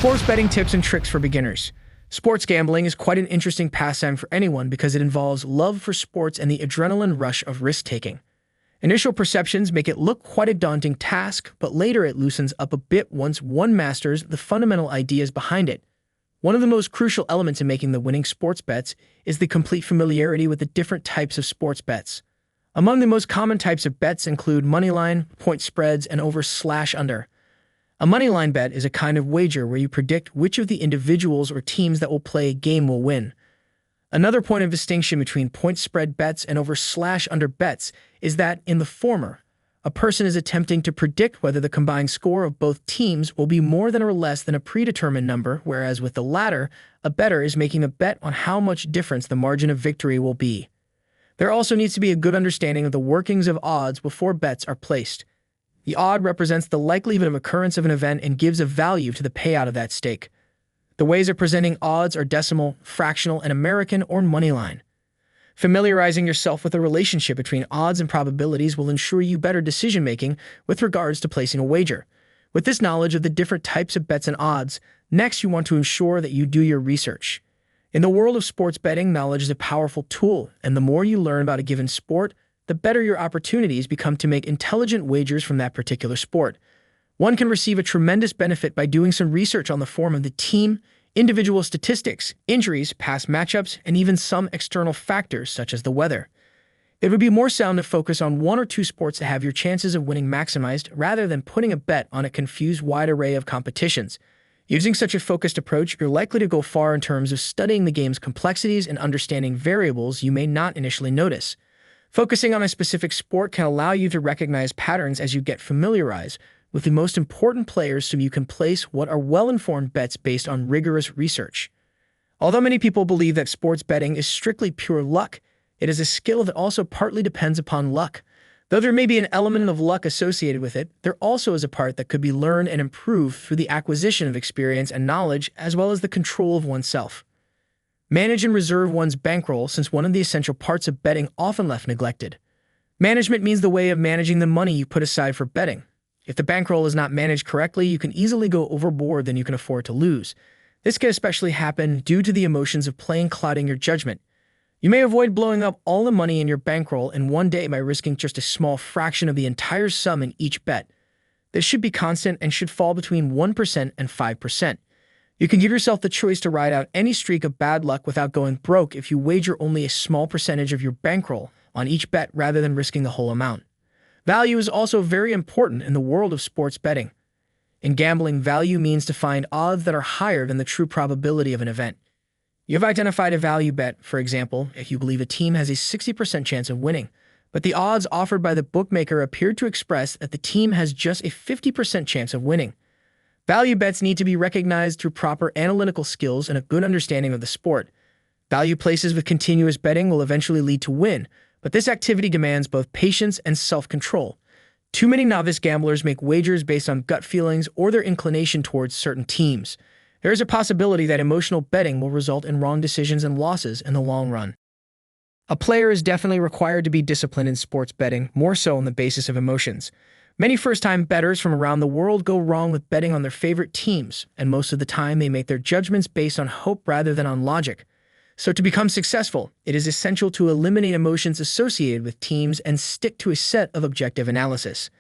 Sports betting tips and tricks for beginners. Sports gambling is quite an interesting pastime for anyone because it involves love for sports and the adrenaline rush of risk-taking. Initial perceptions make it look quite a daunting task, but later it loosens up a bit once one masters the fundamental ideas behind it. One of the most crucial elements in making the winning sports bets is the complete familiarity with the different types of sports bets. Among the most common types of bets include moneyline, point spreads, and over/under. A moneyline bet is a kind of wager where you predict which of the individuals or teams that will play a game will win. Another point of distinction between point spread bets and over/under bets is that, in the former, a person is attempting to predict whether the combined score of both teams will be more than or less than a predetermined number, whereas with the latter, a bettor is making a bet on how much difference the margin of victory will be. There also needs to be a good understanding of the workings of odds before bets are placed. The odd represents the likelihood of occurrence of an event and gives a value to the payout of that stake. The ways of presenting odds are decimal, fractional, and American or moneyline. Familiarizing yourself with the relationship between odds and probabilities will ensure you better decision-making with regards to placing a wager. With this knowledge of the different types of bets and odds, next you want to ensure that you do your research. In the world of sports betting, knowledge is a powerful tool, and the more you learn about a given sport, the better your opportunities become to make intelligent wagers from that particular sport. One can receive a tremendous benefit by doing some research on the form of the team, individual statistics, injuries, past matchups, and even some external factors such as the weather. It would be more sound to focus on one or two sports to have your chances of winning maximized rather than putting a bet on a confused wide array of competitions. Using such a focused approach, you're likely to go far in terms of studying the game's complexities and understanding variables you may not initially notice. Focusing on a specific sport can allow you to recognize patterns as you get familiarized with the most important players so you can place what are well-informed bets based on rigorous research. Although many people believe that sports betting is strictly pure luck, it is a skill that also partly depends upon luck. Though there may be an element of luck associated with it, there also is a part that could be learned and improved through the acquisition of experience and knowledge as well as the control of oneself. Manage and reserve one's bankroll, since one of the essential parts of betting often left neglected. Management means the way of managing the money you put aside for betting. If the bankroll is not managed correctly, you can easily go overboard than you can afford to lose. This can especially happen due to the emotions of playing clouding your judgment. You may avoid blowing up all the money in your bankroll in one day by risking just a small fraction of the entire sum in each bet. This should be constant and should fall between 1% and 5%. You can give yourself the choice to ride out any streak of bad luck without going broke if you wager only a small percentage of your bankroll on each bet rather than risking the whole amount. Value is also very important in the world of sports betting. In gambling, value means to find odds that are higher than the true probability of an event. You have identified a value bet, for example, if you believe a team has a 60% chance of winning, but the odds offered by the bookmaker appear to express that the team has just a 50% chance of winning. Value bets need to be recognized through proper analytical skills and a good understanding of the sport. Value places with continuous betting will eventually lead to win, but this activity demands both patience and self-control. Too many novice gamblers make wagers based on gut feelings or their inclination towards certain teams. There is a possibility that emotional betting will result in wrong decisions and losses in the long run. A player is definitely required to be disciplined in sports betting, more so on the basis of emotions. Many first-time bettors from around the world go wrong with betting on their favorite teams, and most of the time they make their judgments based on hope rather than on logic. So to become successful, it is essential to eliminate emotions associated with teams and stick to a set of objective analysis.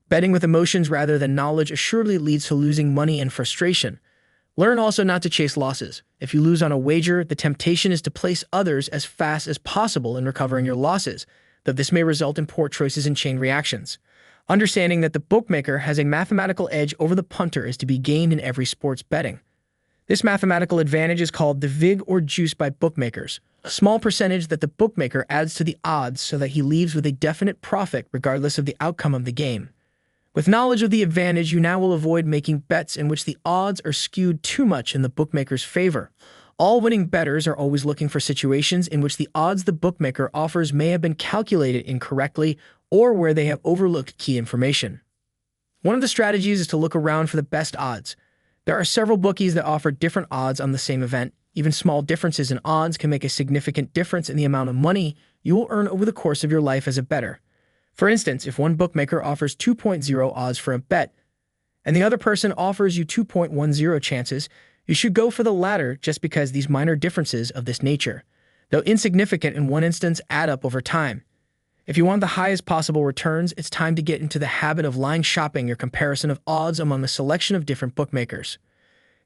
Betting with emotions rather than knowledge assuredly leads to losing money and frustration. Learn also not to chase losses. If you lose on a wager, the temptation is to place others as fast as possible in recovering your losses, though this may result in poor choices and chain reactions. Understanding that the bookmaker has a mathematical edge over the punter is to be gained in every sports betting. This mathematical advantage is called the vig or juice by bookmakers, a small percentage that the bookmaker adds to the odds so that he leaves with a definite profit regardless of the outcome of the game. With knowledge of the advantage, you now will avoid making bets in which the odds are skewed too much in the bookmaker's favor. All winning bettors are always looking for situations in which the odds the bookmaker offers may have been calculated incorrectly or where they have overlooked key information. One of the strategies is to look around for the best odds. There are several bookies that offer different odds on the same event. Even small differences in odds can make a significant difference in the amount of money you will earn over the course of your life as a bettor. For instance, if one bookmaker offers 2.0 odds for a bet, and the other person offers you 2.10 chances, you should go for the latter just because these minor differences of this nature, though insignificant in one instance, add up over time. If you want the highest possible returns, it's time to get into the habit of line shopping your comparison of odds among a selection of different bookmakers.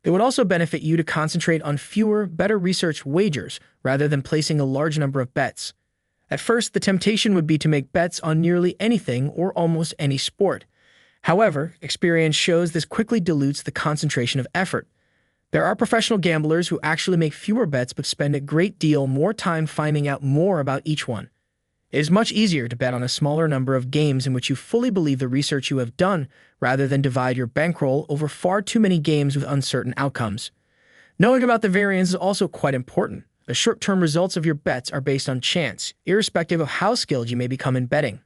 It would also benefit you to concentrate on fewer, better researched wagers rather than placing a large number of bets. At first, the temptation would be to make bets on nearly anything or almost any sport. However, experience shows this quickly dilutes the concentration of effort. There are professional gamblers who actually make fewer bets but spend a great deal more time finding out more about each one. It is much easier to bet on a smaller number of games in which you fully believe the research you have done rather than divide your bankroll over far too many games with uncertain outcomes. Knowing about the variance is also quite important. The short-term results of your bets are based on chance, irrespective of how skilled you may become in betting.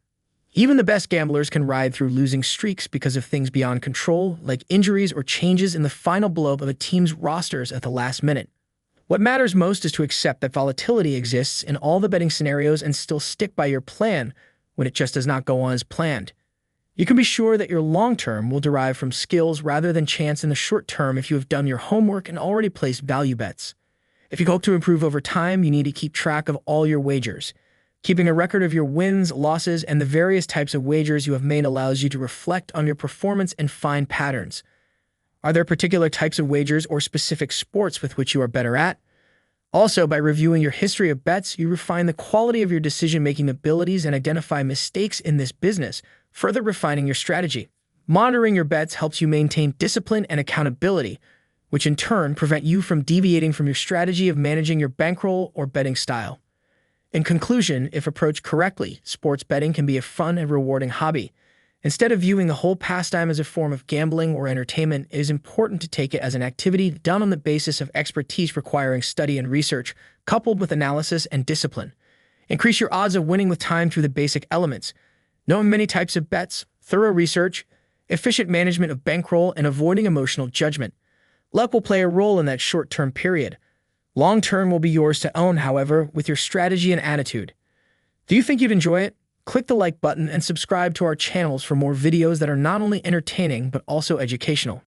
Even the best gamblers can ride through losing streaks because of things beyond control, like injuries or changes in the final blow of a team's rosters at the last minute. What matters most is to accept that volatility exists in all the betting scenarios and still stick by your plan when it just does not go on as planned. You can be sure that your long-term will derive from skills rather than chance in the short term if you have done your homework and already placed value bets. If you hope to improve over time, you need to keep track of all your wagers. Keeping a record of your wins, losses, and the various types of wagers you have made allows you to reflect on your performance and find patterns. Are there particular types of wagers or specific sports with which you are better at? Also, by reviewing your history of bets, you refine the quality of your decision-making abilities and identify mistakes in this business, further refining your strategy. Monitoring your bets helps you maintain discipline and accountability, which in turn prevent you from deviating from your strategy of managing your bankroll or betting style. In conclusion, if approached correctly, sports betting can be a fun and rewarding hobby. Instead of viewing the whole pastime as a form of gambling or entertainment, it is important to take it as an activity done on the basis of expertise requiring study and research, coupled with analysis and discipline. Increase your odds of winning with time through the basic elements: knowing many types of bets, thorough research, efficient management of bankroll, and avoiding emotional judgment. Luck will play a role in that short-term period. Long-term will be yours to own, however, with your strategy and attitude. Do you think you'd enjoy it? Click the like button and subscribe to our channels for more videos that are not only entertaining but also educational.